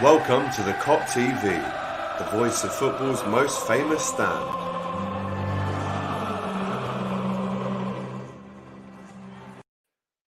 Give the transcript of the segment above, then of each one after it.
Welcome to the Kop TV, the voice of football's most famous stand.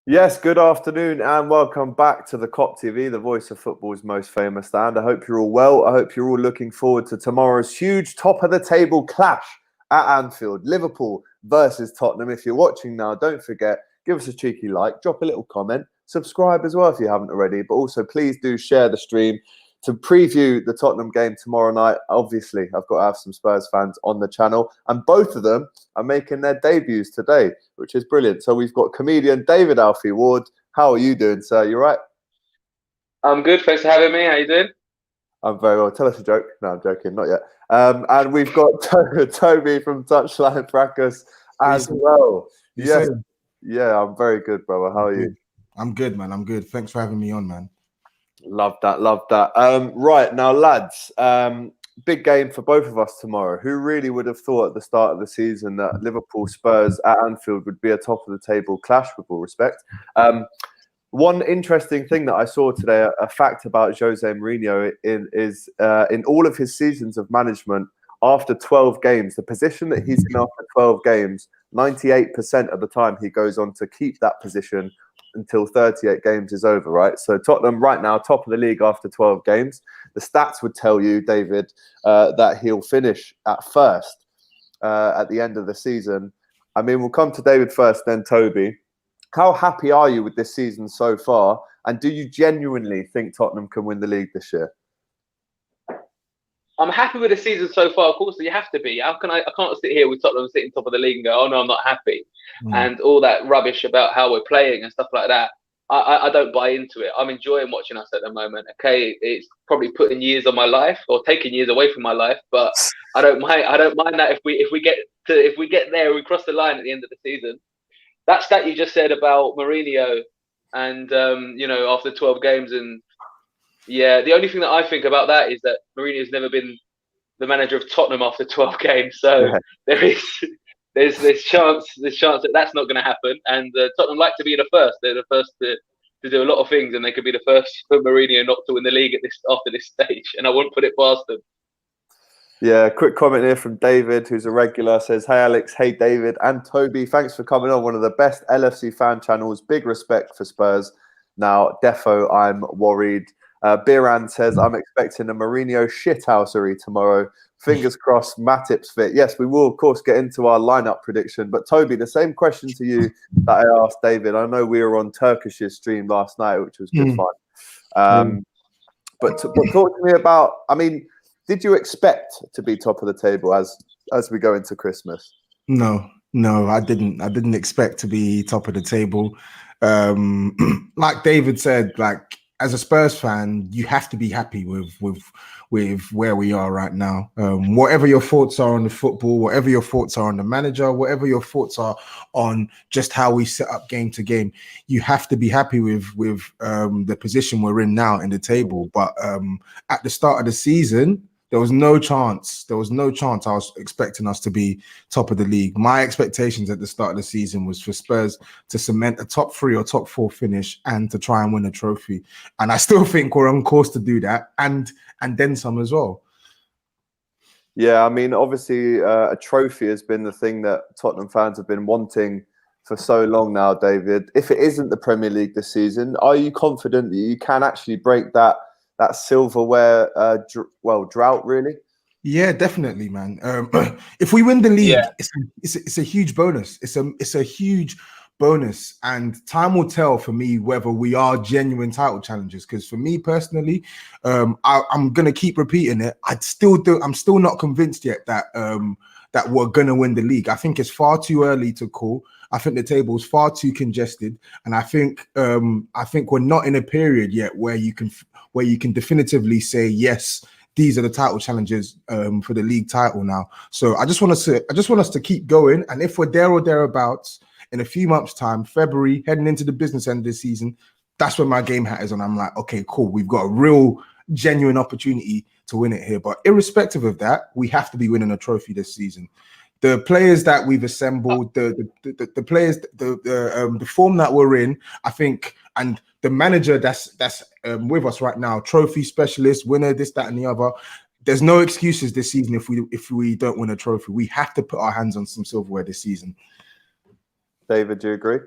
Yes, good afternoon and welcome back to the Kop TV, the voice of football's most famous stand. I hope you're all well. I hope you're all looking forward to tomorrow's huge top-of-the-table clash at Anfield. Liverpool versus Tottenham. If you're watching now, don't forget, give us a cheeky like, drop a little comment, subscribe as well if you haven't already, but also please do share the stream to preview the Tottenham game tomorrow night. Obviously, I've got to have some Spurs fans on the channel, and both of them are making their debuts today, which is brilliant. So we've got comedian David Alfie Ward. How are you doing, sir? You right? I'm good. Thanks for having me. How you doing? I'm very well. Tell us a joke. No, I'm joking. Not yet. And we've got Toby from Touchline Fracas as well. Yes. Yeah, I'm very good, brother. How are you? I'm good, man. I'm good. Thanks for having me on, man. Love that. Love that. Right, now, lads, big game for both of us tomorrow. Who really would have thought at the start of the season that Liverpool Spurs at Anfield would be a top-of-the-table clash, with all respect? One interesting thing that I saw today, a fact about Jose Mourinho is in all of his seasons of management, after 12 games, the position that he's in after 12 games, 98% of the time he goes on to keep that position until 38 games is over, right? So Tottenham right now, top of the league after 12 games. The stats would tell you, David, that he'll finish at first at the end of the season. I mean, we'll come to David first, then Toby. How happy are you with this season so far? And do you genuinely think Tottenham can win the league this year? I'm happy with the season so far. Of course, you have to be. How can I can't sit here with Tottenham sitting top of the league and go, oh no, I'm not happy. And all that rubbish about how we're playing and stuff like that. I don't buy into it. I'm enjoying watching us at the moment. Okay, it's probably putting years on my life or taking years away from my life, but I don't mind. I don't mind that if we get there, we cross the line at the end of the season. That stat you just said about Mourinho, and after 12 games, and yeah, the only thing that I think about that is that Mourinho's never been the manager of Tottenham after 12 games, so there's chance that that's not going to happen. And Tottenham like to be the first. They're the first to do a lot of things, and they could be the first for Mourinho not to win the league after this stage. And I wouldn't put it past them. Yeah, quick comment here from David, who's a regular, says, hey, Alex, hey, David, and Toby, thanks for coming on. One of the best LFC fan channels. Big respect for Spurs. Now, defo, I'm worried. Biran says, I'm expecting a Mourinho shithousery tomorrow. Fingers crossed, Matip's fit. Yes, we will, of course, get into our lineup prediction. But, Toby, the same question to you that I asked David. I know we were on Turkish's stream last night, which was good fun. But talk to me about, I mean, did you expect to be top of the table as we go into Christmas? No, I didn't. I didn't expect to be top of the table. Like David said, like as a Spurs fan, you have to be happy with where we are right now. Whatever your thoughts are on the football, whatever your thoughts are on the manager, whatever your thoughts are on just how we set up game to game, you have to be happy with the position we're in now in the table. But at the start of the season, there was no chance. I was expecting us to be top of the league. My expectations at the start of the season was for Spurs to cement a top 3 or top 4 finish and to try and win a trophy. And I still think we're on course to do that, and then some as well. Yeah, I mean, obviously, a trophy has been the thing that Tottenham fans have been wanting for so long now, David. If it isn't the Premier League this season, are you confident that you can actually break that silverware drought, really? Yeah, definitely, man. If we win the league, it's a huge bonus. It's a huge bonus, and time will tell for me whether we are genuine title challengers. Because for me personally, I'm gonna keep repeating it. I'm still not convinced yet that we're gonna win the league. I think it's far too early to call. I think the table is far too congested, and I think we're not in a period yet where you can definitively say yes, these are the title challenges for the league title now. So I just want us to keep going, and if we're there or thereabouts in a few months' time, February, heading into the business end of the season, that's when my game hat is on. I'm like, okay, cool, we've got a real genuine opportunity to win it here. But irrespective of that, we have to be winning a trophy this season. The players that we've assembled, the players, the form that we're in, I think And the manager that's with us right now, trophy specialist, winner, this, that, and the other. There's no excuses this season if we don't win a trophy. We have to put our hands on some silverware this season. David, do you agree?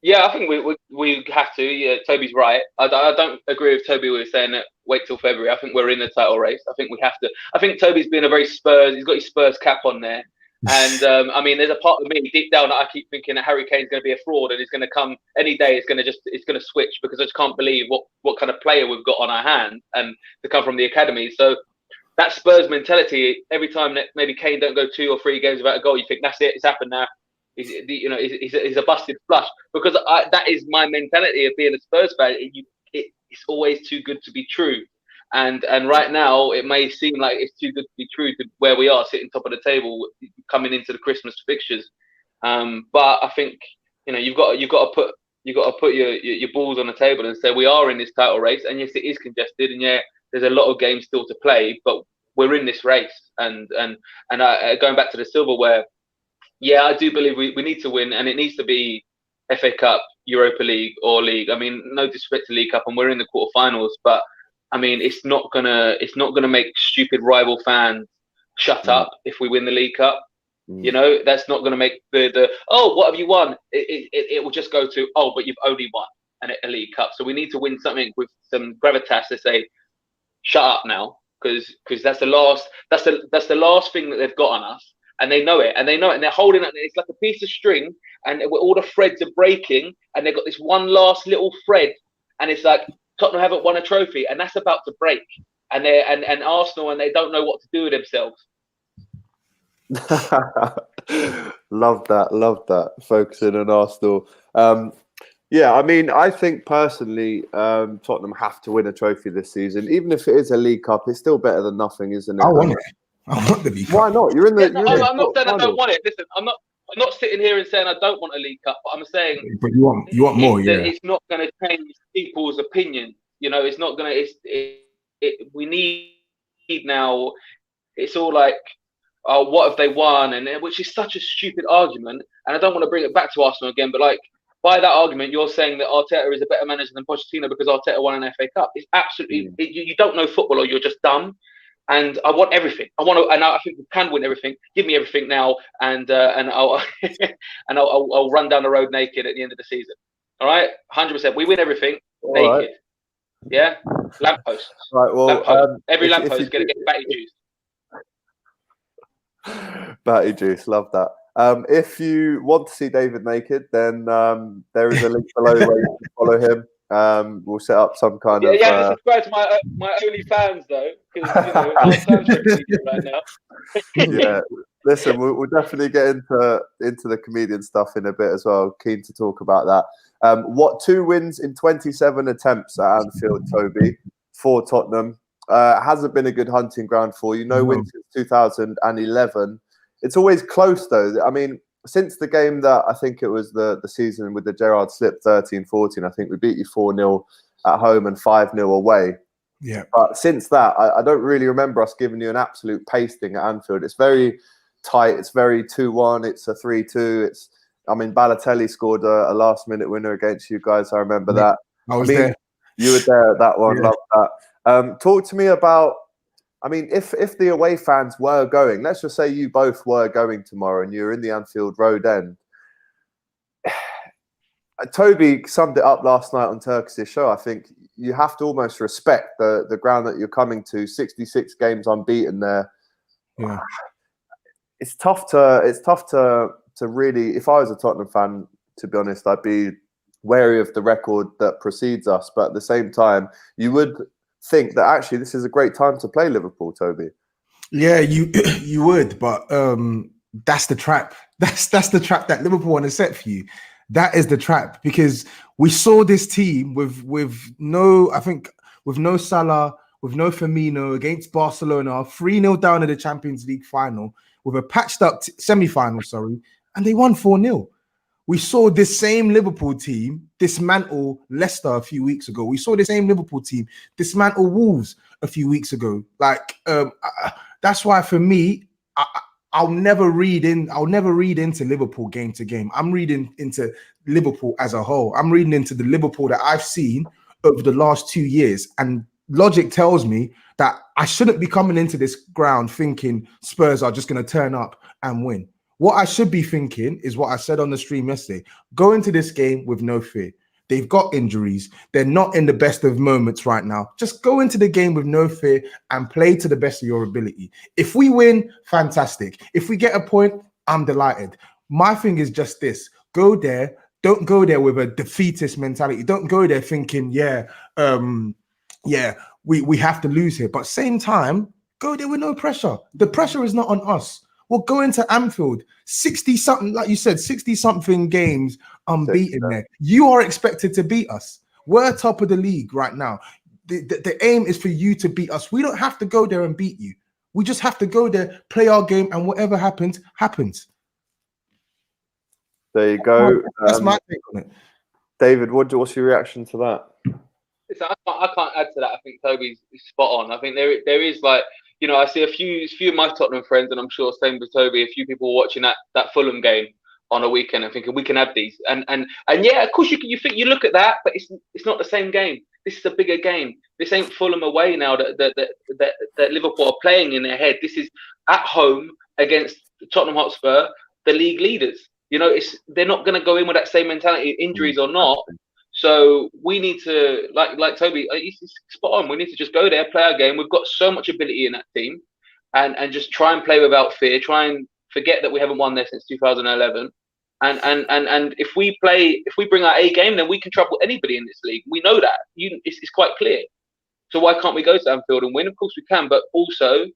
Yeah, I think we have to. Yeah, Toby's right. I don't agree with Toby with saying that wait till February. I think we're in the title race. I think we have to. I think Toby's been a very Spurs. He's got his Spurs cap on there. And I mean, there's a part of me deep down that I keep thinking that Harry Kane's going to be a fraud and he's going to come any day. It's going to switch because I just can't believe what kind of player we've got on our hands and to come from the academy. So that Spurs mentality, every time that maybe Kane don't go 2 or 3 games without a goal, you think that's it. It's happened now. He's a busted flush because that is my mentality of being a Spurs fan. It's always too good to be true. And right now, it may seem like it's too good to be true to where we are, sitting top of the table, coming into the Christmas fixtures. But I think you've got to put your balls on the table and say we are in this title race. And yes, it is congested, and yeah, there's a lot of games still to play, but we're in this race. And going back to the silverware, yeah, I do believe we need to win, and it needs to be FA Cup, Europa League, or League. I mean, no disrespect to League Cup, and we're in the quarterfinals, but I mean, it's not gonna make stupid rival fans shut up if we win the League Cup. That's not gonna make the what have you won? It will just go to but you've only won a League Cup. So we need to win something with some gravitas to say, shut up now, because that's the last thing that they've got on us, and they know it, and they're holding it. It's like a piece of string, and all the threads are breaking, and they've got this one last little thread, and it's like, Tottenham haven't won a trophy, and that's about to break. And Arsenal, and they don't know what to do with themselves. Love that. Focusing on Arsenal. Yeah, I mean, I think personally, Tottenham have to win a trophy this season. Even if it is a League Cup, it's still better than nothing, isn't it? I want it. I want the League Cup. Why not? You're in the. I'm not saying I don't want it. Listen, I'm not sitting here and saying I don't want a League Cup, but I'm saying, but you want more. Yeah, it's not going to change people's opinion. It's not going to. We need now. It's all like, what have they won? And which is such a stupid argument. And I don't want to bring it back to Arsenal again, but like, by that argument, you're saying that Arteta is a better manager than Pochettino because Arteta won an FA Cup. It's absolutely you don't know football, or you're just dumb. And I want everything. I think we can win everything. Give me everything now, and I'll I'll run down the road naked at the end of the season. All right, 100%. We win everything naked. Right. Yeah, lampposts. Right. Well, every lamppost is going to get batty juice. Batty juice. Love that. If you want to see David naked, then there is a link below where you can follow him. We'll set up some kind of. Yeah, subscribe to my OnlyFans though, because our terms are right now. Yeah, listen, we'll definitely get into the comedian stuff in a bit as well. Keen to talk about that. What 2 wins in 27 attempts at Anfield, Toby, for Tottenham? Hasn't been a good hunting ground for you. No wins since 2011. It's always close though. I mean, since the game that I think it was the season with the Gerrard slip 13-14, I think we beat you 4-0 at home and 5-0 away. Yeah. But since that, I don't really remember us giving you an absolute pasting at Anfield. It's very tight. It's very 2-1. It's a 3-2. Balotelli scored a last-minute winner against you guys. I remember that. I was there. You were there at that one. Yeah. Love that. Talk to me about, if the away fans were going, let's just say you both were going tomorrow and you're in the Anfield Road end. Toby summed it up last night on Turkish's show. I think you have to almost respect the ground that you're coming to. 66 games unbeaten there. Yeah. It's tough to really, if I was a Tottenham fan, to be honest, I'd be wary of the record that precedes us. But at the same time, you would think that actually this is a great time to play Liverpool, Toby. Yeah, you would, but that's the trap. That's the trap that Liverpool want to set for you. That is the trap, because we saw this team with no Salah, with no Firmino against Barcelona, 3-0 down in the Champions League final, with a patched up semi-final, and they won 4-0. We saw this same Liverpool team dismantle Leicester a few weeks ago. We saw the same Liverpool team dismantle Wolves a few weeks ago. That's why for me, I'll never read into Liverpool game to game. I'm reading into Liverpool as a whole. I'm reading into the Liverpool that I've seen over the last 2 years. And logic tells me that I shouldn't be coming into this ground thinking Spurs are just going to turn up and win. What I should be thinking is what I said on the stream yesterday. Go into this game with no fear. They've got injuries. They're not in the best of moments right now. Just go into the game with no fear and play to the best of your ability. If we win, fantastic. If we get a point, I'm delighted. My thing is just this. Go there. Don't go there with a defeatist mentality. Don't go there thinking, we have to lose here. But same time, go there with no pressure. The pressure is not on us. We'll go into Anfield, 60-something, like you said, 60-something games unbeaten there. You are expected to beat us. We're top of the league right now. The aim is for you to beat us. We don't have to go there and beat you. We just have to go there, play our game, and whatever happens, happens. There you go. That's my take on it. David, what's your reaction to that? I can't add to that. I think Toby's spot on. I think there is like, you know, I see a few of my Tottenham friends, and I'm sure same with Toby, a few people watching that Fulham game on a weekend and thinking we can have these. And yeah, of course you look at that, but it's not the same game. This is a bigger game. This ain't Fulham away now that Liverpool are playing in their head. This is at home against Tottenham Hotspur, the league leaders. You know, they're not going to go in with that same mentality, injuries or not. So we need to, like Toby, he's spot on. We need to just go there, play our game. We've got so much ability in that team, and just try and play without fear. Try and forget that we haven't won there since 2011. And if we bring our A game, then we can trouble anybody in this league. We know that. It's quite clear. So why can't we go to Anfield and win? Of course we can, but also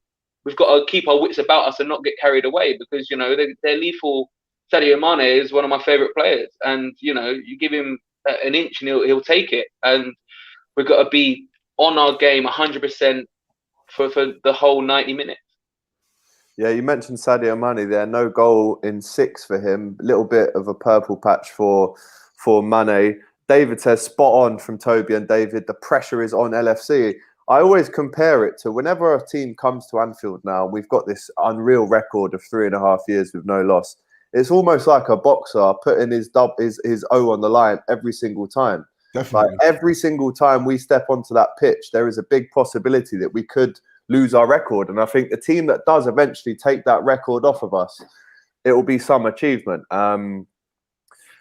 we've got to keep our wits about us and not get carried away, because you know they're lethal. Sadio Mane is one of my favourite players, and you know you give him an inch and he'll take it, and we've got to be on our game 100% for the whole 90 minutes. Yeah, you mentioned Sadio Mane there. No goal in 6 for him. A little bit of a purple patch for Mane. David says, spot on from Tobi and David. The pressure is on LFC. I always compare it to whenever a team comes to Anfield now, we've got this unreal record of 3.5 years with no loss. It's almost like a boxer putting his O on the line every single time. Definitely. Like every single time we step onto that pitch, there is a big possibility that we could lose our record. And I think the team that does eventually take that record off of us, it will be some achievement.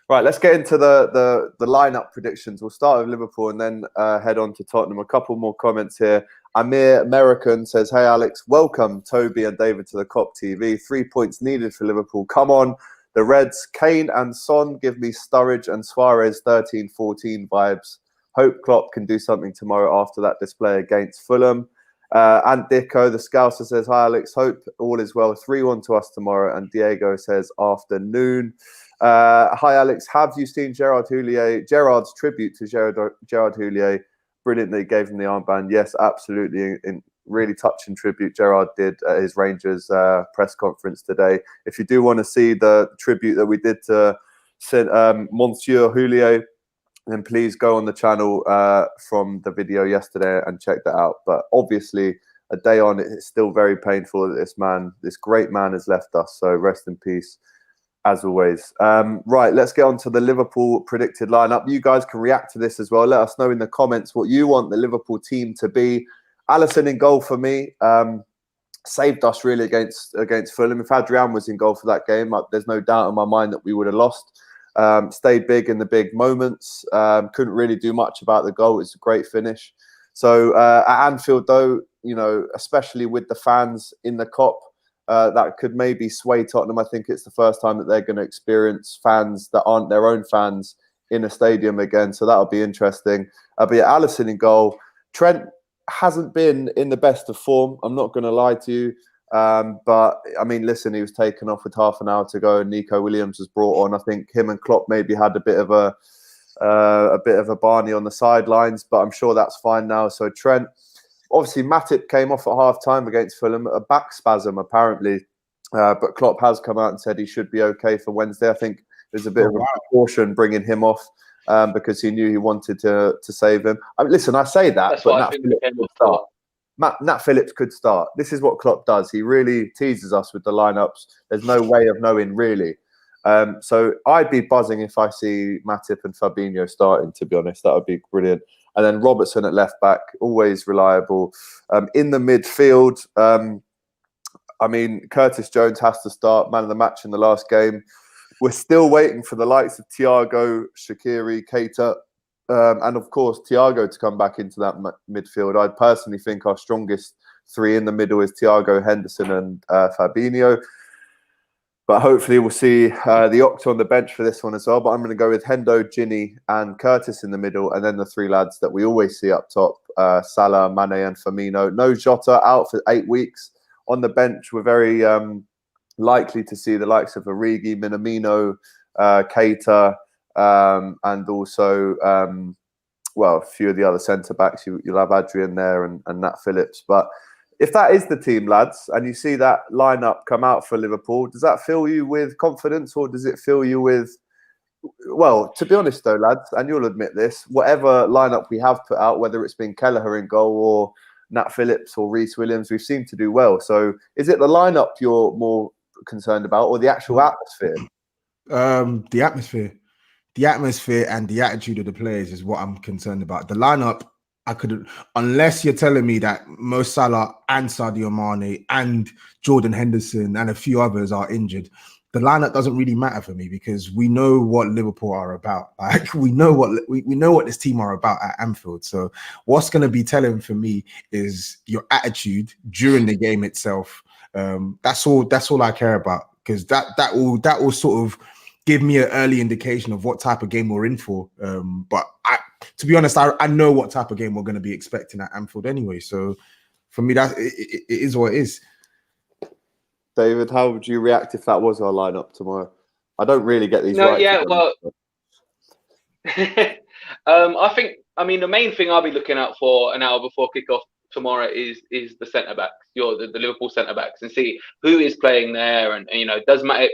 Right, let's get into the lineup predictions. We'll start with Liverpool and then head on to Tottenham. A couple more comments here. Amir American says, hey, Alex, welcome Toby and David to the Kop TV. 3 points needed for Liverpool. Come on. The Reds, Kane and Son give me Sturridge and Suarez 13-14 vibes. Hope Klopp can do something tomorrow after that display against Fulham. And Dicko, the Scouser, says, hi, Alex. Hope all is well. 3-1 to us tomorrow. And Diego says, afternoon. Hi, Alex. Have you seen Gerard's tribute to Gerard Houllier? Brilliant that he gave him the armband. Yes, absolutely. In really touching tribute Gerard did at his Rangers press conference today. If you do want to see the tribute that we did to Monsieur Houllier, then please go on the channel from the video yesterday and check that out. But obviously, a day on, it's still very painful that this great man has left us. So rest in peace, as always. Right, let's get on to the Liverpool predicted lineup. You guys can react to this as well. Let us know in the comments what you want the Liverpool team to be. Alisson in goal for me. Saved us really against Fulham. If Adrian was in goal for that game, there's no doubt in my mind that we would have lost. Stayed big in the big moments. Couldn't really do much about the goal. It's a great finish. So at Anfield, though, you know, especially with the fans in the Kop, that could maybe sway Tottenham. I think it's the first time that they're going to experience fans that aren't their own fans in a stadium again. So that'll be interesting. But yeah, Alisson in goal. Trent hasn't been in the best of form. I'm not going to lie to you. But I mean, listen, he was taken off with half an hour to go, and Nico Williams was brought on. I think him and Klopp maybe had a bit of a Barney on the sidelines, but I'm sure that's fine now. So Trent, obviously Matip came off at half time against Fulham, a back spasm apparently, but Klopp has come out and said he should be okay for Wednesday. I think there's a bit of a precaution bringing him off because he knew he wanted to save him. I mean, listen, I say that, but that's a start. Nat Phillips could start. This is what Klopp does. He really teases us with the lineups. There's no way of knowing really. So I'd be buzzing if I see Matip and Fabinho starting, to be honest. That would be brilliant. And then Robertson at left back, always reliable. In the midfield, I mean, Curtis Jones has to start, man of the match in the last game. We're still waiting for the likes of Thiago, Shaqiri, Keita, and of course, Thiago to come back into that midfield. I personally think our strongest three in the middle is Thiago, Henderson and Fabinho. But hopefully we'll see the Octa on the bench for this one as well. But I'm going to go with Hendo, Ginny and Curtis in the middle. And then the three lads that we always see up top, Salah, Mane and Firmino. No Jota, out for 8 weeks. On the bench, we're very likely to see the likes of Origi, Minamino, Keita, and also, well, a few of the other centre-backs. You'll have Adrian there and Nat Phillips. But if that is the team, lads, and you see that lineup come out for Liverpool, does that fill you with confidence or does it fill you with, well, to be honest though, lads, and you'll admit this, whatever lineup we have put out, whether it's been Kelleher in goal or Nat Phillips or Reece Williams, we've seemed to do well. So is it the lineup you're more concerned about or the actual atmosphere? The atmosphere. The atmosphere and the attitude of the players is what I'm concerned about. The lineup, I couldn't, unless you're telling me that Mo Salah and Sadio Mane and Jordan Henderson and a few others are injured, the lineup doesn't really matter for me because we know what Liverpool are about. Like we know what this team are about at Anfield. So what's going to be telling for me is your attitude during the game itself. That's all I care about because that will sort of give me an early indication of what type of game we're in for. But to be honest, I know what type of game we're going to be expecting at Anfield anyway. So for me, it is what it is. David, how would you react if that was our lineup tomorrow? I don't really get these. No, right yeah, well, I mean, the main thing I'll be looking out for an hour before kickoff tomorrow is the centre-backs, the Liverpool centre-backs, and see who is playing there. And you know, does Matip,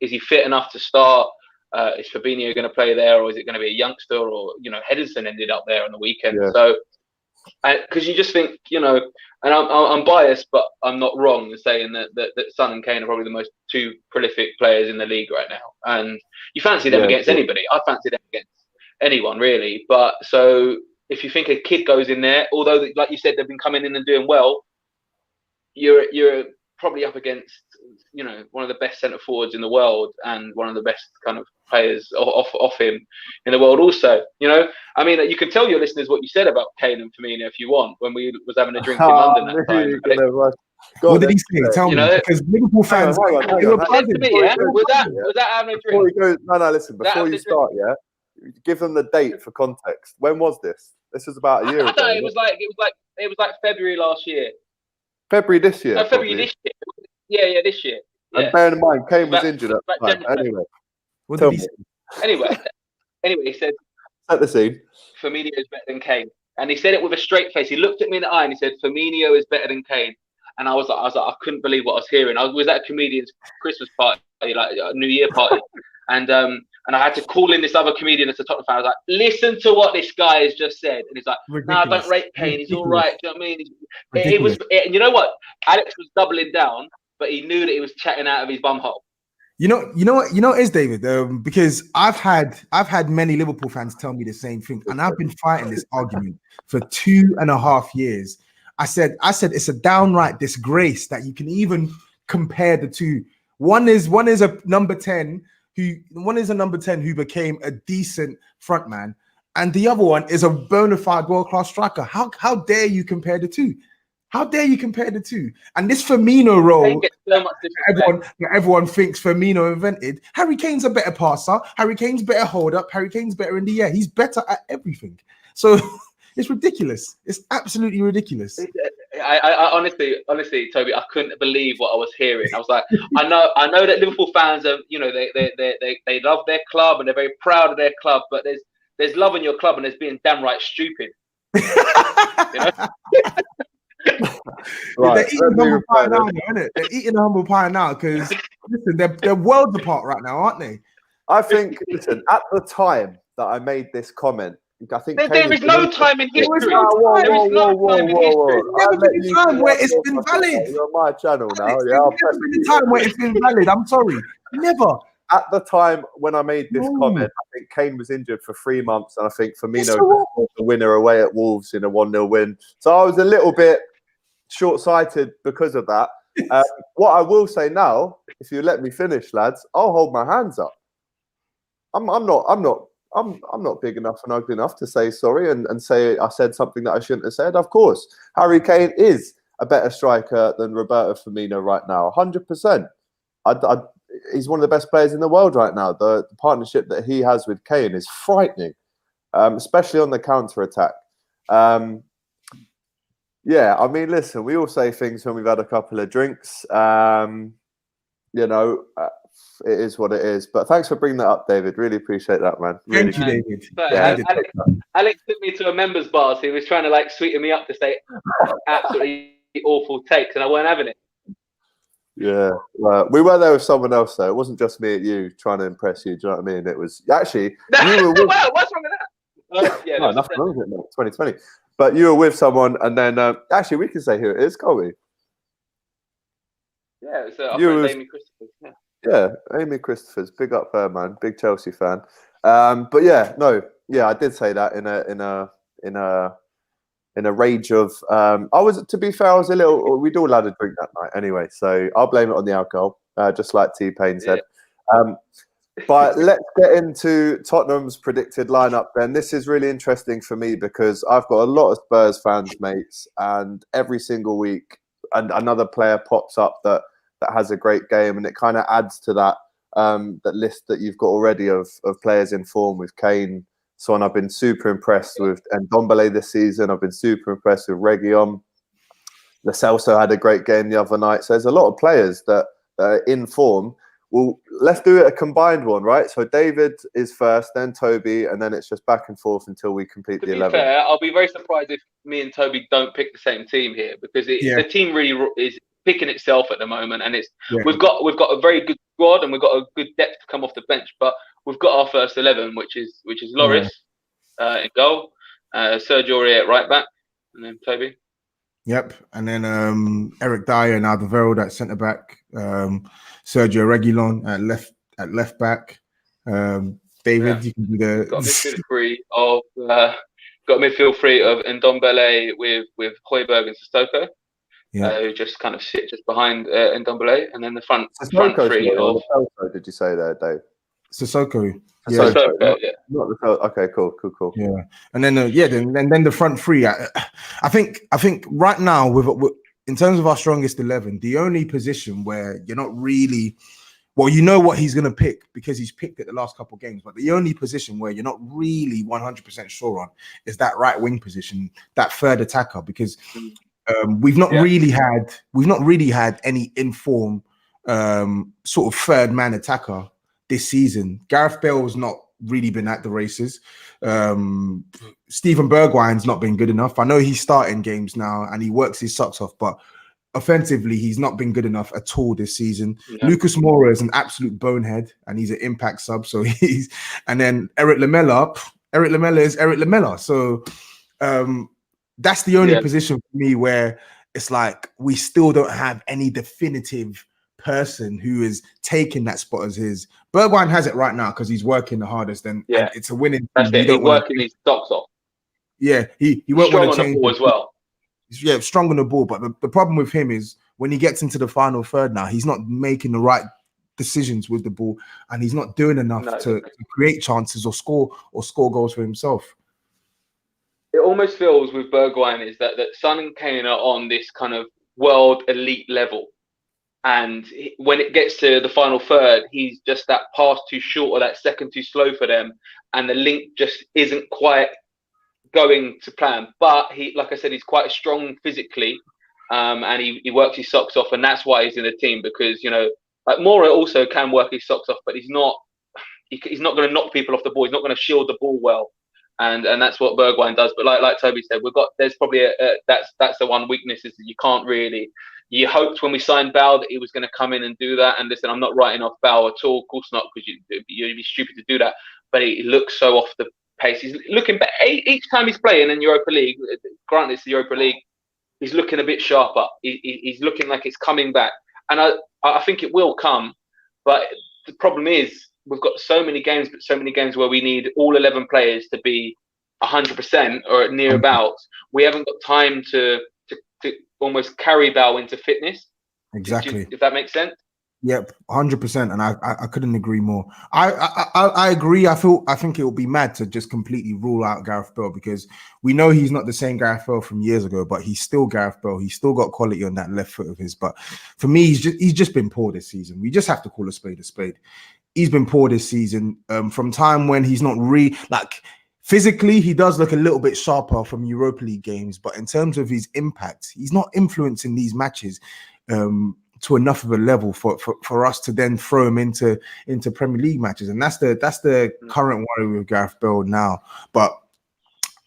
is he fit enough to start? Is Fabinho going to play there, or is it going to be a youngster? Or you know, Henderson ended up there on the weekend, yeah. So because you just think, you know, and I'm biased, but I'm not wrong in saying that Son and Kane are probably the most two prolific players in the league right now, and you fancy them against anybody. I fancy them against anyone really, but so. If you think a kid goes in there, although like you said they've been coming in and doing well, you're probably up against, you know, one of the best centre forwards in the world and one of the best kind of players off him in the world also. You know, I mean, you can tell your listeners what you said about Kane and Firmino if you want when we was having a drink in London that time. What did he say? Tell me, because Liverpool fans. Was that having a drink? No, listen. Before you start, give them the date for context. When was this? This was about a year ago. It was like February last year. February this year. No, February this year. Yeah, this year. Yeah. And bear in mind, Kane was injured at the time. Anyway, what did he say? Anyway, he said, "Set the scene. Firmino is better than Kane," and he said it with a straight face. He looked at me in the eye and he said, "Firmino is better than Kane." And I was like, I couldn't believe what I was hearing. I was at a comedian's Christmas party, like a New Year party, and I had to call in this other comedian as a Tottenham fan. I was like, listen to what this guy has just said. And he's like, no, I don't rate Kane. He's all right. Do you know what I mean? You know what? Alex was doubling down, but he knew that he was chatting out of his bum hole. You know what it is, David? Because I've had many Liverpool fans tell me the same thing. And I've been fighting this argument for 2.5 years. I said it's a downright disgrace that you can even compare the two. One is a number 10 who became a decent front man, and the other one is a bona fide world-class striker. How dare you compare the two? How dare you compare the two? And this Firmino role, everyone thinks Firmino invented. Harry Kane's a better passer. Harry Kane's better hold up. Harry Kane's better in the air. He's better at everything. So it's ridiculous. It's absolutely ridiculous. I honestly, Toby, I couldn't believe what I was hearing. I was like, I know that Liverpool fans are, you know, they love their club and they're very proud of their club, but there's love in your club and there's being damn right stupid. You know? Right. They're eating humble pie now, isn't it? They're eating humble pie now because listen, they're worlds apart right now, aren't they? I think, listen, at the time that I made this comment, I think There is no time in history. There is no time in history. There's never been a time where it's been valid. You're on my channel now. There's never been a time where it's been valid. I'm sorry. Never. At the time when I made this comment, I think Kane was injured for 3 months, and I think Firmino was the winner away at Wolves in a 1-0 win. So I was a little bit short-sighted because of that. What I will say now, if you let me finish, lads, I'll hold my hands up. I'm not big enough and ugly enough to say sorry and say I said something that I shouldn't have said. Of course, Harry Kane is a better striker than Roberto Firmino right now, 100%. He's one of the best players in the world right now. The partnership that he has with Kane is frightening, especially on the counter-attack. Yeah, I mean, listen, we all say things when we've had a couple of drinks. It is what it is. But thanks for bringing that up, David. Really appreciate that, man. Really Thank you, David. Yeah, Alex took me to a members bar, so he was trying to sweeten me up to say absolutely awful takes, and I weren't having it. Yeah, we were there with someone else though. It wasn't just me and you trying to impress you. Do you know what I mean? It was actually. Wow, what's wrong with that? Yeah, no, nothing wrong with it, man. 2020. But you were with someone, and then actually we can say who it is, can't we? Yeah, it's our friend Amy Christopher's. Yeah, Amy Christopher's. Big up her, man. Big Chelsea fan. But I did say that in a rage of to be fair, I was a little. We'd all had a drink that night anyway, so I'll blame it on the alcohol, just like T-Pain said. Yeah. But let's get into Tottenham's predicted lineup then. This is really interesting for me because I've got a lot of Spurs fans, mates, and every single week another player pops up that has a great game, and it kind of adds to that list that you've got already of players in form with Kane, Son. I've been super impressed with Ndombele this season. I've been super impressed with Reguilon. Lo Celso had a great game the other night. So there's a lot of players that are in form. Well, let's do it a combined one, right? So David is first, then Toby, and then it's just back and forth until we complete the 11. To be fair, I'll be very surprised if me and Toby don't pick the same team here because the team really is picking itself at the moment, and we've got a very good squad and we've got a good depth to come off the bench, but we've got our first 11, which is Lloris in goal, Sergio Aurier at right back, and then Toby. Yep, and then Eric Dyer and Alderweireld at centre back, Sergio Reguilon at left back. David, you can do the got a midfield three of Ndombele with Højbjerg and Sissoko. Who just kind of sit just behind Ndombele, and then the front three of. Did you say there, Dave? Sissoko. Sissoko, yeah. Not the okay, cool. Yeah, and then then the front three. I think right now with in terms of our strongest 11, the only position where you're not really, well, you know what he's going to pick because he's picked it the last couple of games, but the only position where you're not really 100% sure on is that right wing position, that third attacker, because. We've not really had any informed sort of third man attacker this season. Gareth Bale's not really been at the races. Steven Bergwijn's not been good enough. I know he's starting games now and he works his socks off, but offensively he's not been good enough at all this season. Lucas Moura is an absolute bonehead and he's an impact sub. So and then Eric Lamela is Eric Lamela. So that's the only position for me where it's like we still don't have any definitive person who is taking that spot as his. Bergwijn has it right now because he's working the hardest, and it's a winning. That's it. He's working his socks off. Yeah, he won't want to change the ball as well. Yeah, strong on the ball, but the problem with him is when he gets into the final third now, he's not making the right decisions with the ball, and he's not doing enough to create chances or score goals for himself. It almost feels with Bergwijn is that Son and Kane are on this kind of world elite level. And when it gets to the final third, he's just that pass too short or that second too slow for them. And the link just isn't quite going to plan. But he, like I said, he's quite strong physically. And he works his socks off. And that's why he's in the team because, like Moura also can work his socks off, but he's not going to knock people off the ball. He's not going to shield the ball well. And that's what Bergwijn does. But like Toby said, there's probably that's the one weakness is that you can't really. You hoped when we signed Bale that he was going to come in and do that. And listen, I'm not writing off Bale at all. Of course not, because you'd be stupid to do that. But he looks so off the pace. He's looking better each time he's playing in Europa League. Granted, it's the Europa League. He's looking a bit sharper. He's looking like it's coming back, and I think it will come. But the problem is we've got so many games where we need all 11 players to be 100% or near about. We haven't got time to almost carry Bale into fitness. Exactly. If that makes sense. Yep, 100%, and I couldn't agree more. I agree. I think it would be mad to just completely rule out Gareth Bale, because we know he's not the same Gareth Bale from years ago, but he's still Gareth Bale. He's still got quality on that left foot of his. But for me, he's just been poor this season. We just have to call a spade a spade. He's been poor this season. From time when he's not like. Physically, he does look a little bit sharper from Europa League games, but in terms of his impact, he's not influencing these matches to enough of a level for us to then throw him into Premier League matches, and that's the current worry with Gareth Bale now. But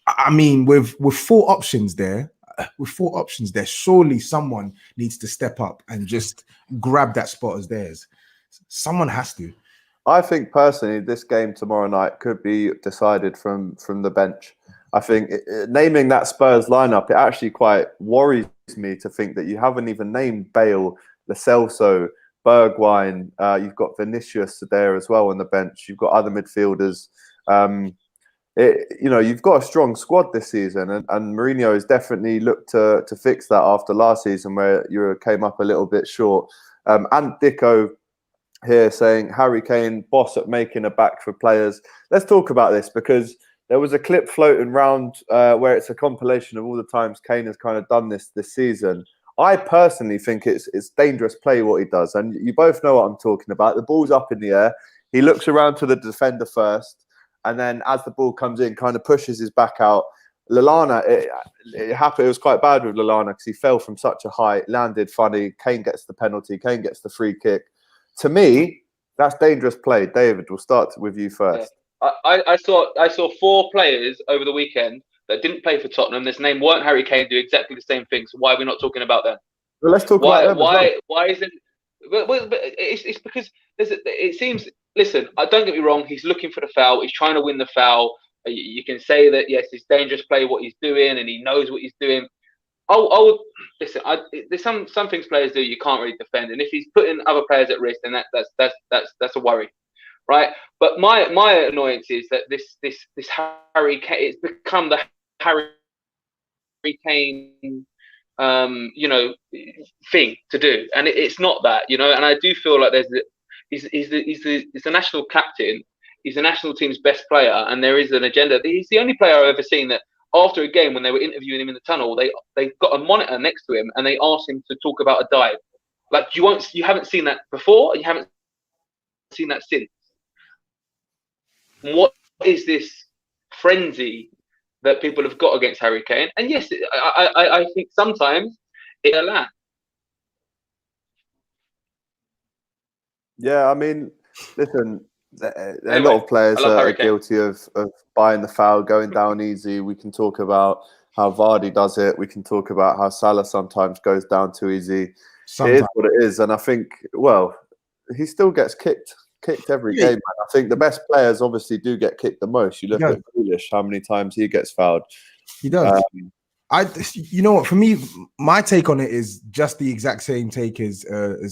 I mean, with four options there, surely someone needs to step up and just grab that spot as theirs. Someone has to. I think personally, this game tomorrow night could be decided from the bench. I think naming that Spurs lineup, it actually quite worries me to think that you haven't even named Bale, Lo Celso, Bergwijn. You've got Vinicius there as well on the bench. You've got other midfielders. You've got a strong squad this season, and Mourinho has definitely looked to fix that after last season where you came up a little bit short. And Dicko here saying Harry Kane, boss at making a back for players. Let's talk about this, because there was a clip floating around where it's a compilation of all the times Kane has kind of done this season. I personally think it's dangerous play what he does, and you both know what I'm talking about. The ball's up in the air. He looks around to the defender first, and then as the ball comes in, kind of pushes his back out. Lallana, it happened. It was quite bad with Lallana because he fell from such a height, landed funny. Kane gets the penalty. Kane gets the free kick. To me, that's dangerous play. David, we'll start with you first. Yeah. I saw four players over the weekend that didn't play for Tottenham. This name weren't Harry Kane, do exactly the same thing. So why are we not talking about them? Well, let's talk about them. Why isn't? But it's because it seems. Listen, don't get me wrong. He's looking for the foul. He's trying to win the foul. You can say that yes, it's dangerous play what he's doing, and he knows what he's doing. Listen. There's some things players do you can't really defend, and if he's putting other players at risk, then that's a worry, right? But my annoyance is that this Harry Kane, it's become the Harry Kane thing to do, and it's not that, And I do feel like he's the national captain. He's the national team's best player, and there is an agenda. He's the only player I've ever seen that after a game when they were interviewing him in the tunnel, they got a monitor next to him and they asked him to talk about a dive. Like you haven't seen that before, you haven't seen that since. What is this frenzy that people have got against Harry Kane? And yes, I think sometimes it's a land. Yeah, I mean, listen, a lot of players are guilty of buying the foul, going down easy. We can talk about how Vardy does it. We can talk about how Salah sometimes goes down too easy. Sometimes. It is what it is. And I think, well, he still gets kicked every game. Man. I think the best players obviously do get kicked the most. You look at Grealish, how many times he gets fouled. He does. You know what? For me, my take on it is just the exact same take as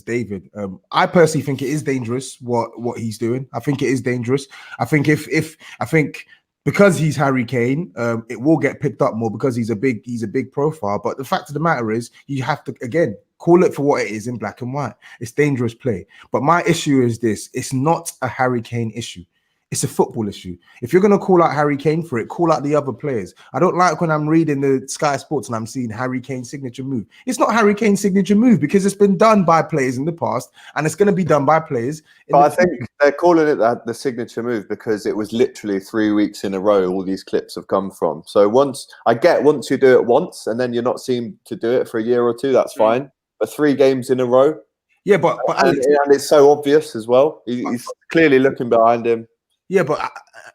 David. I personally think it is dangerous what he's doing. I think it is dangerous. I think I think because he's Harry Kane, it will get picked up more because he's a big profile. But the fact of the matter is, you have to again call it for what it is in black and white. It's dangerous play. But my issue is this: it's not a Harry Kane issue. It's a football issue. If you're going to call out Harry Kane for it, call out the other players. I don't like when I'm reading the Sky Sports and I'm seeing Harry Kane's signature move. It's not Harry Kane's signature move because it's been done by players in the past and it's going to be done by players. But I think they're calling it the signature move because it was literally 3 weeks in a row all these clips have come from. So once you do it once and then you're not seen to do it for a year or two, that's fine. But 3 games in a row. Yeah, but Alex, and it's so obvious as well. He's clearly looking behind him. Yeah, but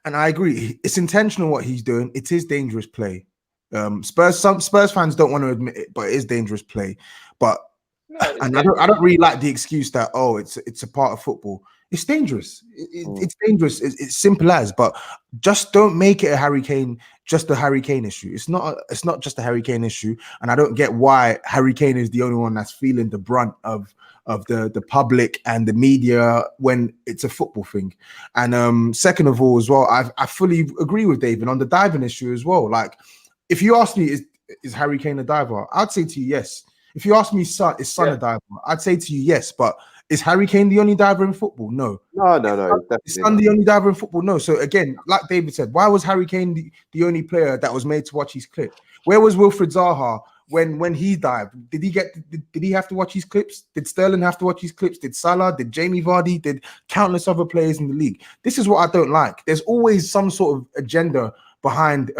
I agree. It's intentional what he's doing. It is dangerous play. Some Spurs fans don't want to admit it, but it is dangerous play. But And I don't really like the excuse that it's a part of football. It's dangerous. It's dangerous. It's simple as. But just don't make it a Harry Kane issue. It's not just a Harry Kane issue. And I don't get why Harry Kane is the only one that's feeling the brunt of the public and the media when it's a football thing. And second of all, as well, I fully agree with David on the diving issue as well. Like, if you ask me, is Harry Kane a diver? I'd say to you, yes. If you ask me, is Son a diver? I'd say to you, yes. But is Harry Kane the only diver in football? No. No. Is Son the only diver in football? No. So again, like David said, why was Harry Kane the only player that was made to watch his clip? Where was Wilfried Zaha when he dived? Did he have to watch his clips? Did Sterling have to watch his clips? Did Salah? Did Jamie Vardy? Did countless other players in the league? This is what I don't like. There's always some sort of agenda behind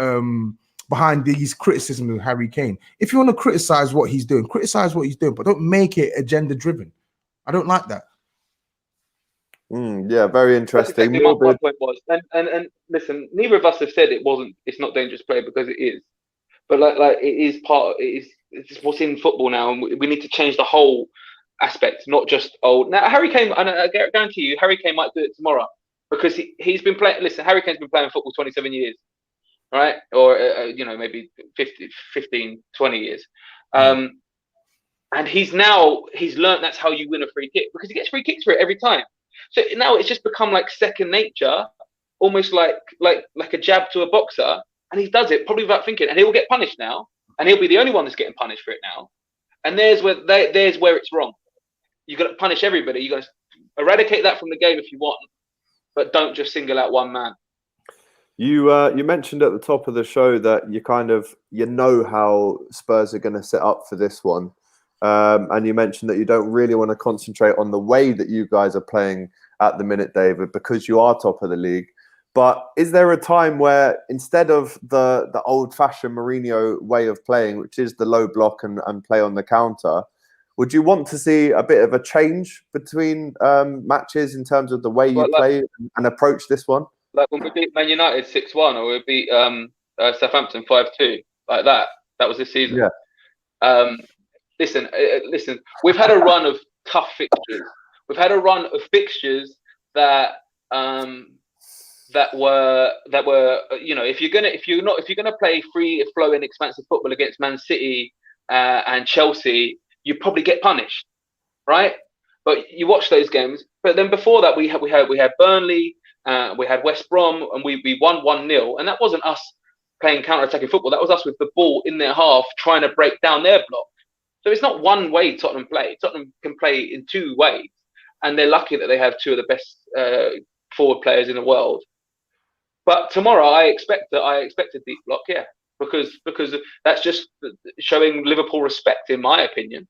these criticisms of Harry Kane. If you want to criticize what he's doing, but don't make it agenda driven. I don't like that. Yeah, very interesting. That's exactly my point was, and listen, neither of us have said it's not dangerous play, because it is. But like it is it's what's in football now, and we need to change the whole aspect, not just now Harry Kane. And I guarantee you, Harry Kane might do it tomorrow, because he's been playing. Listen, Harry Kane's been playing football 27 years. Right? Or, maybe 15, 20 years. And he's learned that's how you win a free kick, because he gets free kicks for it every time. So now it's just become like second nature, almost like a jab to a boxer. And he does it probably without thinking, and he will get punished now. And he'll be the only one that's getting punished for it now. And there's where it's wrong. You've got to punish everybody. You've got to eradicate that from the game if you want, but don't just single out one man. You mentioned at the top of the show that you know how Spurs are going to set up for this one, and you mentioned that you don't really want to concentrate on the way that you guys are playing at the minute, David, because you are top of the league. But is there a time where, instead of the old-fashioned Mourinho way of playing, which is the low block and play on the counter, would you want to see a bit of a change between matches in terms of the way you play and approach this one? Like when we beat Man United 6-1, or we beat Southampton 5-2, like that. That was this season. Yeah. Listen. We've had a run of tough fixtures. We've had a run of fixtures that were if you're gonna play free flowing expansive football against Man City and Chelsea, you probably get punished, right? But you watch those games. But then before that, we had Burnley. We had West Brom, and we won 1-0, and that wasn't us playing counter-attacking football. That was us with the ball in their half, trying to break down their block. So it's not one way Tottenham play. Tottenham can play in two ways, and they're lucky that they have two of the best forward players in the world. But tomorrow, I expect a deep block, yeah, because that's just showing Liverpool respect, in my opinion.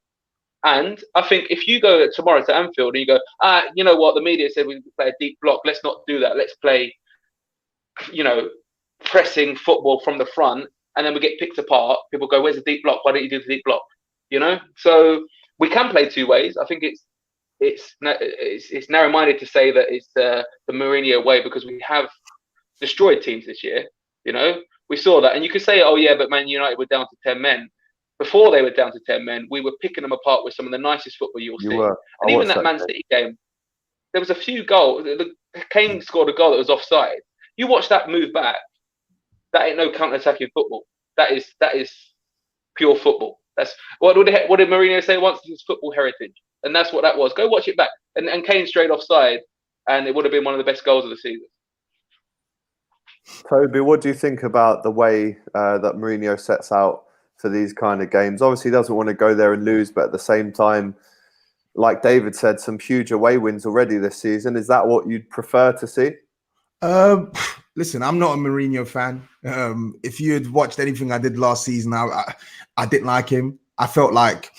And I think if you go tomorrow to Anfield and you go, you know what, the media said we play a deep block. Let's not do that. Let's play, pressing football from the front, and then we get picked apart. People go, where's the deep block? Why don't you do the deep block? So we can play two ways. I think it's narrow-minded to say that it's the Mourinho way, because we have destroyed teams this year. We saw that, and you could say, oh yeah, but Man United were down to 10 men. Before they were down to 10 men, we were picking them apart with some of the nicest football you'll see. And even that Man City game, there was a few goals. Kane scored a goal that was offside. You watch that move back. That ain't no counter-attacking football. That is pure football. That's what did Mourinho say once? It's football heritage, and that's what that was. Go watch it back. And Kane straight offside, and it would have been one of the best goals of the season. Toby, what do you think about the way that Mourinho sets out for these kind of games? Obviously, he doesn't want to go there and lose, but at the same time, like David said, some huge away wins already this season. Is that what you'd prefer to see? Listen, I'm not a Mourinho fan. If you had watched anything I did last season, I didn't like him. I felt like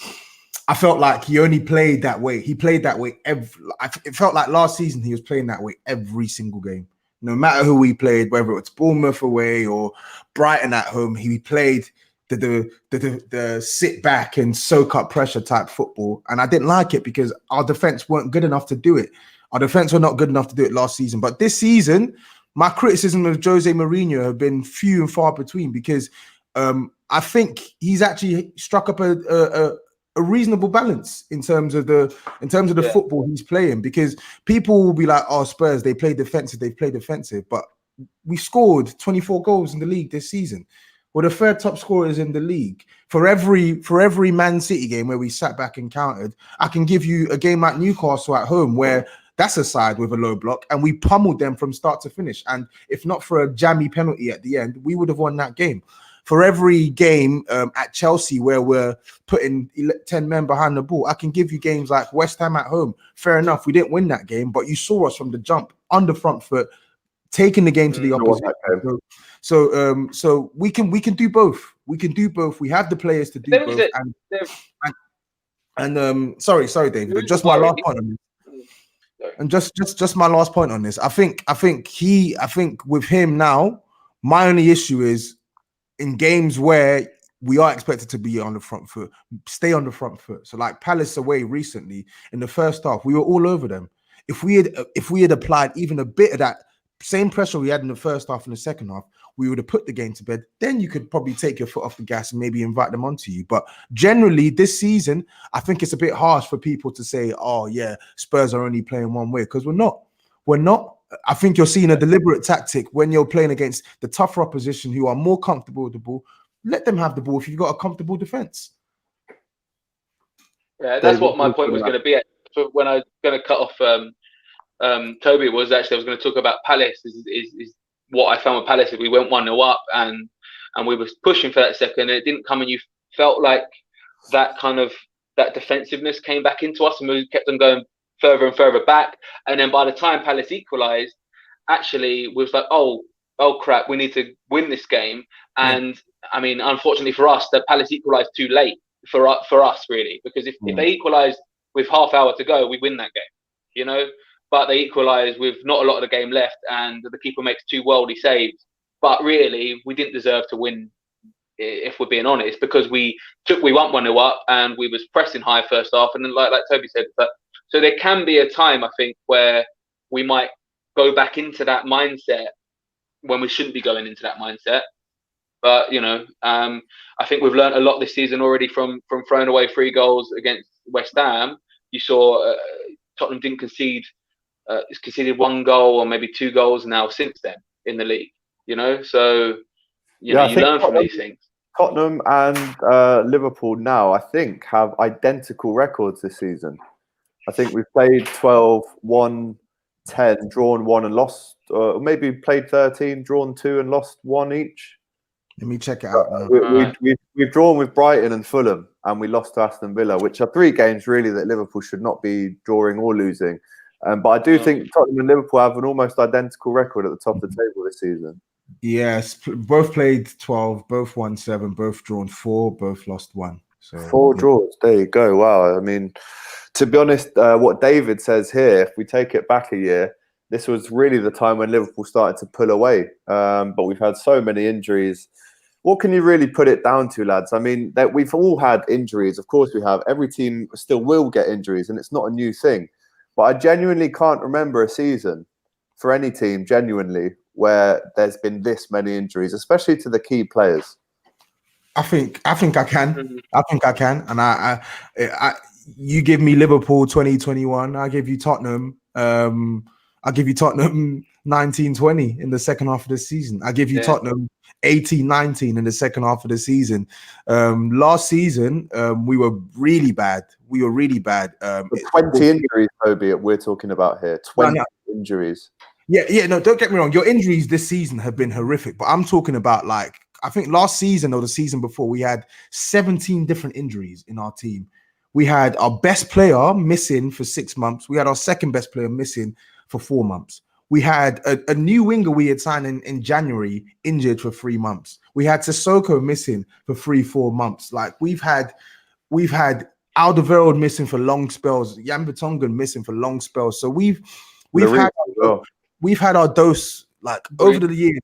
he only played that way. He played that way it felt like last season he was playing that way every single game. No matter who he played, whether it's Bournemouth away or Brighton at home, he played the sit back and soak up pressure type football, and I didn't like it because our defense weren't good enough to do it. Our defense were not good enough to do it last season. But this season, my criticism of Jose Mourinho have been few and far between, because I think he's actually struck up a a reasonable balance in terms of the football he's playing, because people will be like, oh, Spurs, they play defensive, but we scored 24 goals in the league this season. We're the third top scorers in the league. For every Man City game where we sat back and countered, I can give you a game at Newcastle at home where that's a side with a low block and we pummeled them from start to finish. And if not for a jammy penalty at the end, we would have won that game. For every game at Chelsea where we're putting 10 men behind the ball, I can give you games like West Ham at home. Fair enough, we didn't win that game, but you saw us from the jump, on the front foot, taking the game to the opposition. So we can do both. We can do both. We have the players to do both. Sorry, David. Just my last point on this. And just my last point on this. I think with him now, my only issue is in games where we are expected to be on the front foot, stay on the front foot. So like Palace away recently in the first half, we were all over them. If we had applied even a bit of that same pressure we had in the first half and the second half, we would have put the game to bed. Then you could probably take your foot off the gas and maybe invite them onto you. But generally this season, I think it's a bit harsh for people to say, oh yeah, Spurs are only playing one way, because we're not. I think you're seeing a deliberate tactic when you're playing against the tougher opposition who are more comfortable with the ball. Let them have the ball if you've got a comfortable defense. Yeah, that's what my point was going to be. So when I was going to cut off Toby, was actually I was going to talk about Palace. Is what I found with Palace. We went 1-0 up and we were pushing for that second, and it didn't come, and you felt like that defensiveness came back into us, and we kept on going further and further back. And then by the time Palace equalised, actually we was like, oh crap, we need to win this game. And I mean, unfortunately for us, the Palace equalised too late for us really, because if they equalised with half hour to go, we win that game, But they equalised with not a lot of the game left, and the keeper makes 2 worldy saves. But really, we didn't deserve to win, if we're being honest, because we went 1-0 up and we was pressing high first half, and then like Toby said, so there can be a time, I think, where we might go back into that mindset when we shouldn't be going into that mindset. But I think we've learned a lot this season already from throwing away 3 goals against West Ham. You saw Tottenham didn't conceded 1 goal or maybe 2 goals now since then in the league. So you learn from these things. Tottenham and Liverpool now, I think, have identical records this season. I think we've played 12, won 10, drawn 1 and lost, or maybe played 13, drawn 2 and lost 1 each. Let me check it out now. We've drawn with Brighton and Fulham, and we lost to Aston Villa, which are 3 games really that Liverpool should not be drawing or losing. But I do think Tottenham and Liverpool have an almost identical record at the top of the table this season. Yes, both played 12, both won 7, both drawn 4, both lost 1. So 4 draws. There you go. Wow. I mean, to be honest, what David says here, if we take it back a year, this was really the time when Liverpool started to pull away. But we've had so many injuries. What can you really put it down to, lads? I mean, that we've all had injuries. Of course we have. Every team still will get injuries, and it's not a new thing. But I genuinely can't remember a season for any team, genuinely, where there's been this many injuries, especially to the key players. I think I can. I think I can. And I you give me Liverpool 2021, I give you Tottenham. I'll give you Tottenham 19-20 in the second half of the season. I give you Tottenham 18-19 in the second half of the season. Last season, we were really bad. 20 injuries, Toby, we're talking about here. 20 injuries. Yeah, no, don't get me wrong. Your injuries this season have been horrific, but I'm talking about I think last season or the season before, we had 17 different injuries in our team. We had our best player missing for 6 months. We had our second best player missing for 4 months. We had a new winger we had signed in January injured for 3 months. We had Sissoko missing for 3-4 months. We've had Alderweireld missing for long spells. Jan Vertonghen missing for long spells. So we've had our dose over the years.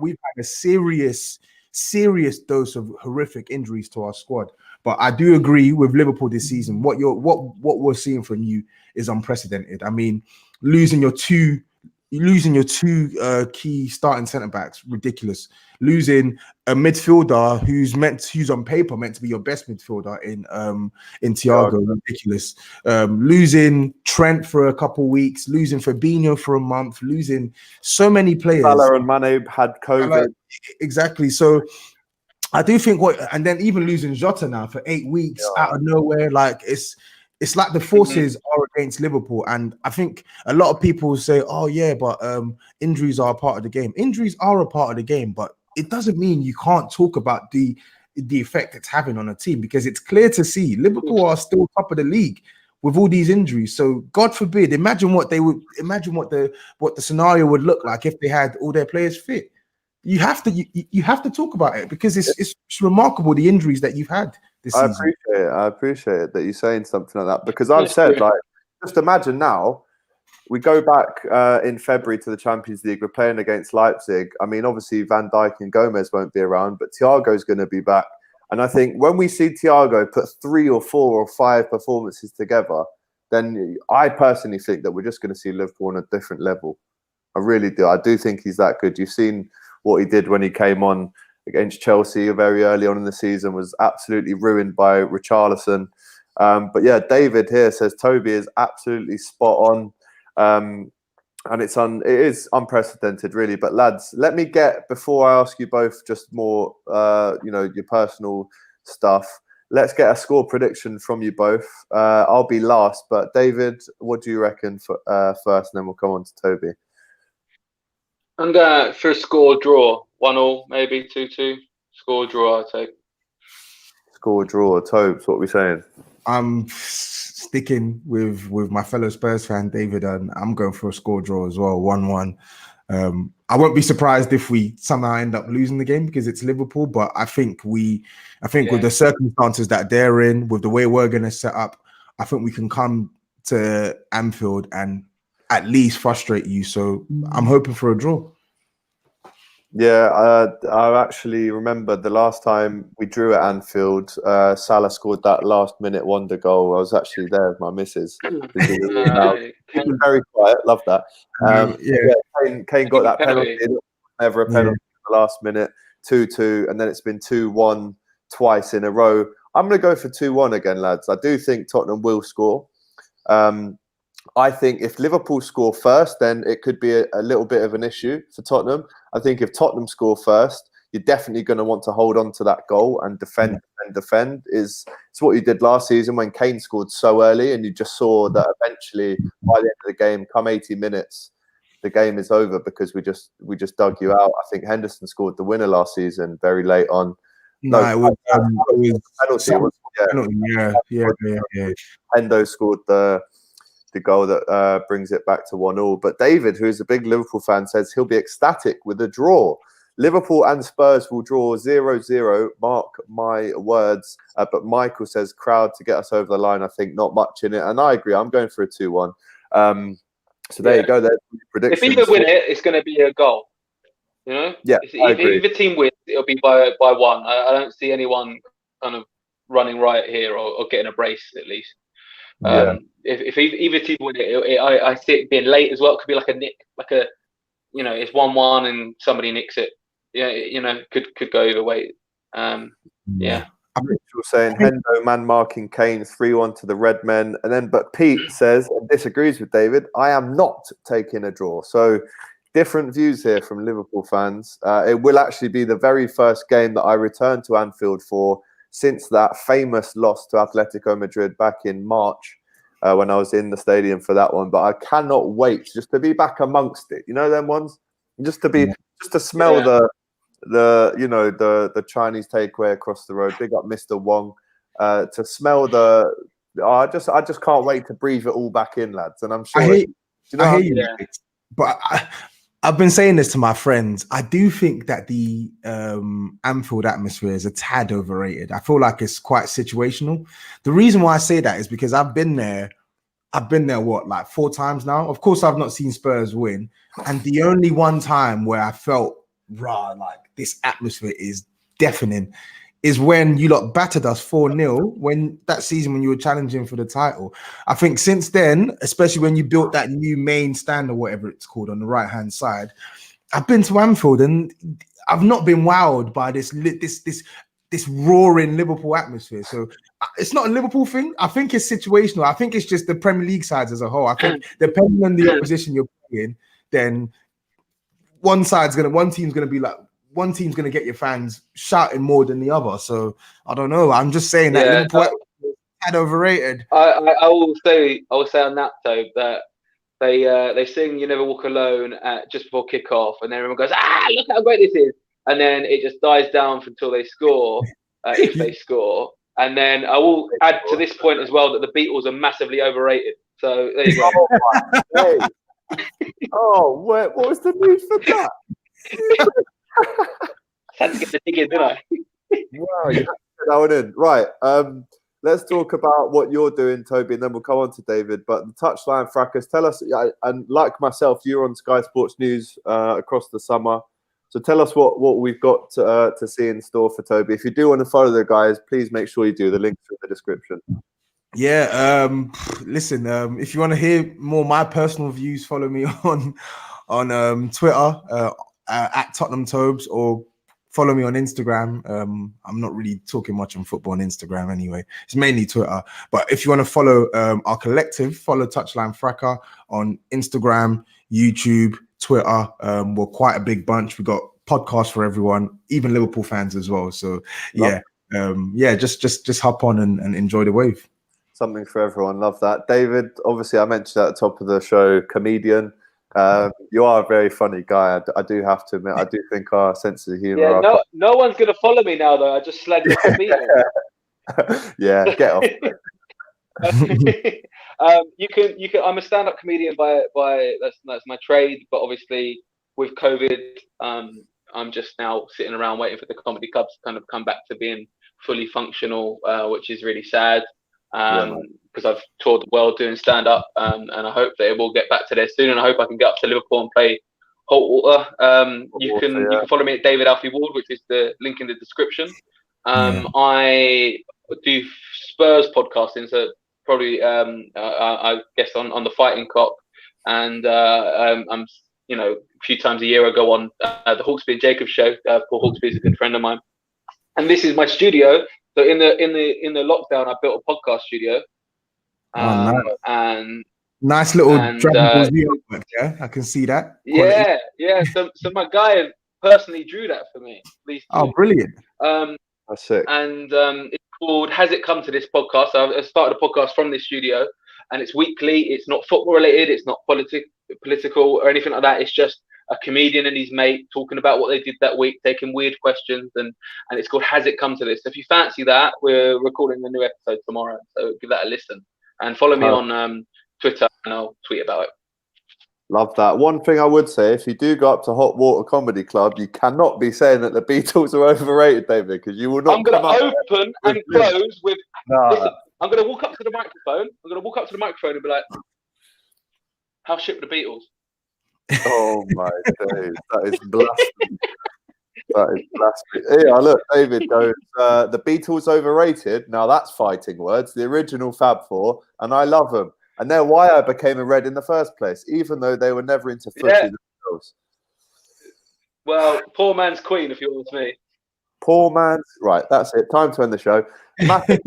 We've had a serious dose of horrific injuries to our squad. But I do agree with Liverpool this season. What we're seeing from you is unprecedented. I mean, losing your two losing your two key starting centre-backs, ridiculous. Losing a midfielder who's on paper meant to be your best midfielder in Thiago, ridiculous. Losing Trent for a couple of weeks, losing Fabinho for a month, losing so many players. Salah and Mane had COVID. Exactly. So I do think and then even losing Jota now for 8 weeks out of nowhere, like it's like the forces are against Liverpool. And I think a lot of people say, oh yeah, but injuries are a part of the game. Injuries are a part of the game, but it doesn't mean you can't talk about the effect it's having on a team, because it's clear to see Liverpool are still top of the league with all these injuries. So God forbid, imagine what the scenario would look like if they had all their players fit. You have to talk about it, because it's remarkable the injuries that you've had this season. I appreciate it that you're saying something like that, because I've said, like, just imagine now we go back in February to the Champions League. We're playing against Leipzig. I mean, obviously Van Dijk and Gomez won't be around, but Thiago's going to be back. And I think when we see Thiago put 3 or 4 or 5 performances together, then I personally think that we're just going to see Liverpool on a different level. I really do. I do think he's that good. You've seen what he did when he came on against Chelsea very early on in the season, was absolutely ruined by Richarlison. But yeah, David here says Toby is absolutely spot on. And it is unprecedented, really. But lads, let me get, before I ask you both just more, your personal stuff, let's get a score prediction from you both. I'll be last, but David, what do you reckon for first, and then we'll come on to Toby. I'm going for a score draw, 1-1, maybe 2-2. Score draw, I'll take. Score draw, Tobs, what are we saying? I'm sticking with my fellow Spurs fan, David, and I'm going for a score draw as well, 1-1. I won't be surprised if we somehow end up losing the game, because it's Liverpool, but I think with the circumstances that they're in, with the way we're going to set up, I think we can come to Anfield and at least frustrate you. So I'm hoping for a draw. Yeah, I actually remember the last time we drew at Anfield, Salah scored that last-minute wonder goal. I was actually there with my missus. It was very quiet. Love that. Kane got that penalty. Never a penalty in the last minute. 2-2, and then it's been 2-1 twice in a row. I'm going to go for 2-1 again, lads. I do think Tottenham will score. I think if Liverpool score first, then it could be a little bit of an issue for Tottenham. I think if Tottenham score first, you're definitely going to want to hold on to that goal and defend and defend. It's what you did last season when Kane scored so early, and you just saw that eventually by the end of the game, come 80 minutes, the game is over because we just dug you out. I think Henderson scored the winner last season very late on. It was penalty. Yeah. Hendo scored the goal that brings it back to 1-1. But David, who is a big Liverpool fan, says he'll be ecstatic with a draw. Liverpool and Spurs will draw 0-0. Mark my words. But Michael says crowd to get us over the line. I think not much in it, and I agree. I'm going for a 2-1. So there you go. There's predictions. If either win it, it's going to be a goal. You know. Yeah. If either team wins, it'll be by one. I don't see anyone kind of running riot here or getting a brace at least. If either team win it, I see it being late as well. It could be like a nick, it's 1-1 and somebody nicks it. Yeah, could go either way. Rachel saying Hendo man marking Kane 3-1 to the Red Men, but Pete says and disagrees with David. I am not taking a draw. So different views here from Liverpool fans. It will actually be the very first game that I return to Anfield for since that famous loss to Atletico Madrid back in March, when I was in the stadium for that one. But I cannot wait just to be back amongst it. You know them ones, just to smell the Chinese takeaway across the road. Big up Mr. Wong. To smell I just can't wait to breathe it all back in, lads. And I'm sure I hear you. But I've been saying this to my friends. I do think that the Anfield atmosphere is a tad overrated. I feel like it's quite situational. The reason why I say that is because I've been there like 4 times now. Of course, I've not seen Spurs win. And the only one time where I felt like this atmosphere is deafening is when you lot battered us 4-0 when that season when you were challenging for the title. I think since then, especially when you built that new main stand or whatever it's called on the right-hand side, I've been to Anfield and I've not been wowed by this roaring Liverpool atmosphere. So it's not a Liverpool thing. I think it's situational. I think it's just the Premier League sides as a whole. I think depending on the opposition you're playing, then one team's gonna get your fans shouting more than the other. So I don't know. I'm just saying that Liverpool had overrated. I will say on that though that they sing "You Never Walk Alone" just before kick-off, and then everyone goes, look how great this is, and then it just dies down until they score, if they score. And then I will add to this point as well that the Beatles are massively overrated. So there you go. What was the need for that? I had to get the dig in, didn't I? Wow, you had to get that one in. Right. Let's talk about what you're doing, Toby, and then we'll come on to David. But the touchline fracas, tell us, and like myself, you're on Sky Sports News across the summer. So tell us what we've got to see in store for Toby. If you do want to follow the guys, please make sure you do. The links are in the description. Yeah, listen, if you want to hear more my personal views, follow me on Twitter at Tottenham Tobs, or follow me on Instagram. I'm not really talking much on football on Instagram anyway. It's mainly Twitter. But if you want to follow our collective, follow Touchline Fracas on Instagram, YouTube, Twitter. We're quite a big bunch. We got podcasts for everyone, even Liverpool fans as well. So just hop on and enjoy the wave. Something for everyone. Love that. David, obviously I mentioned at the top of the show, comedian. You are a very funny guy. I do have to admit. I do think our sense of humor. Yeah, no one's gonna follow me now though. I just slagged off the meeting. Yeah, get off. You can. I'm a stand-up comedian by that's my trade. But obviously with COVID, I'm just now sitting around waiting for the comedy clubs to kind of come back to being fully functional, which is really sad. Because I've toured the world doing stand-up, and I hope that it will get back to there soon, and I hope I can get up to Liverpool and play Hot Water. You can follow me at David Alfie Ward, which is the link in the description. I do Spurs podcasting, so probably I guess on the Fighting Cock, and I'm a few times a year I go on the Hawksby and Jacobs show. Paul Hawksby is a good friend of mine, and this is my studio. So in the lockdown, I built a podcast studio, nice. and nice little Dragon Ball Z, yeah, I can see that. Quality. Yeah. So my guy personally drew that for me. Oh, brilliant! That's sick. And it's called "Has It Come to This Podcast?" So I started a podcast from this studio, and it's weekly. It's not football related. It's not political or anything like that. It's just a comedian and his mate talking about what they did that week, taking weird questions, and it's called "Has It Come to This?" So if you fancy that, we're recording a new episode tomorrow, so give that a listen and follow me on Twitter, and I'll tweet about it. Love that. One thing I would say, if you do go up to Hot Water Comedy Club, you cannot be saying that the Beatles are overrated, David, because you will not. I'm going to open and close with. Listen, I'm going to walk up to the microphone. And be like, "How shit were the Beatles?" Oh my days, that is blasphemy. That is blasphemy. Yeah, look, David goes, the Beatles overrated. Now that's fighting words. The original Fab Four, and I love them. And they're why I became a Red in the first place, even though they were never into footy themselves. Well, poor man's Queen, if you ask me. Poor man's right. That's it. Time to end the show. Massive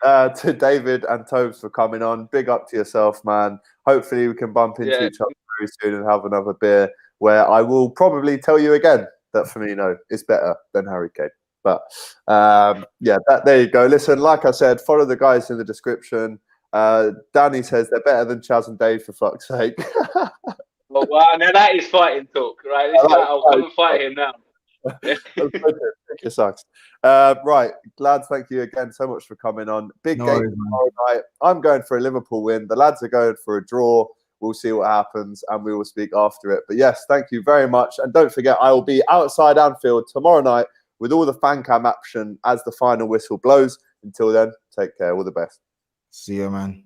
thanks to David and Tobs for coming on. Big up to yourself, man. Hopefully we can bump into each other very soon and have another beer, where I will probably tell you again that Firmino is better than Harry Kane. But there you go. Listen, like I said, follow the guys in the description. Danny says they're better than Chaz and Dave, for fuck's sake. Well, wow, now that is fighting talk, right? I'll come and fight him now. It sucks. Right, lads, thank you again so much for coming on. Big game tomorrow night. I'm going for a Liverpool win. The lads are going for a draw. We'll see what happens, and we will speak after it. But yes, thank you very much. And don't forget, I will be outside Anfield tomorrow night with all the fan cam action as the final whistle blows. Until then, take care. All the best. See you, man.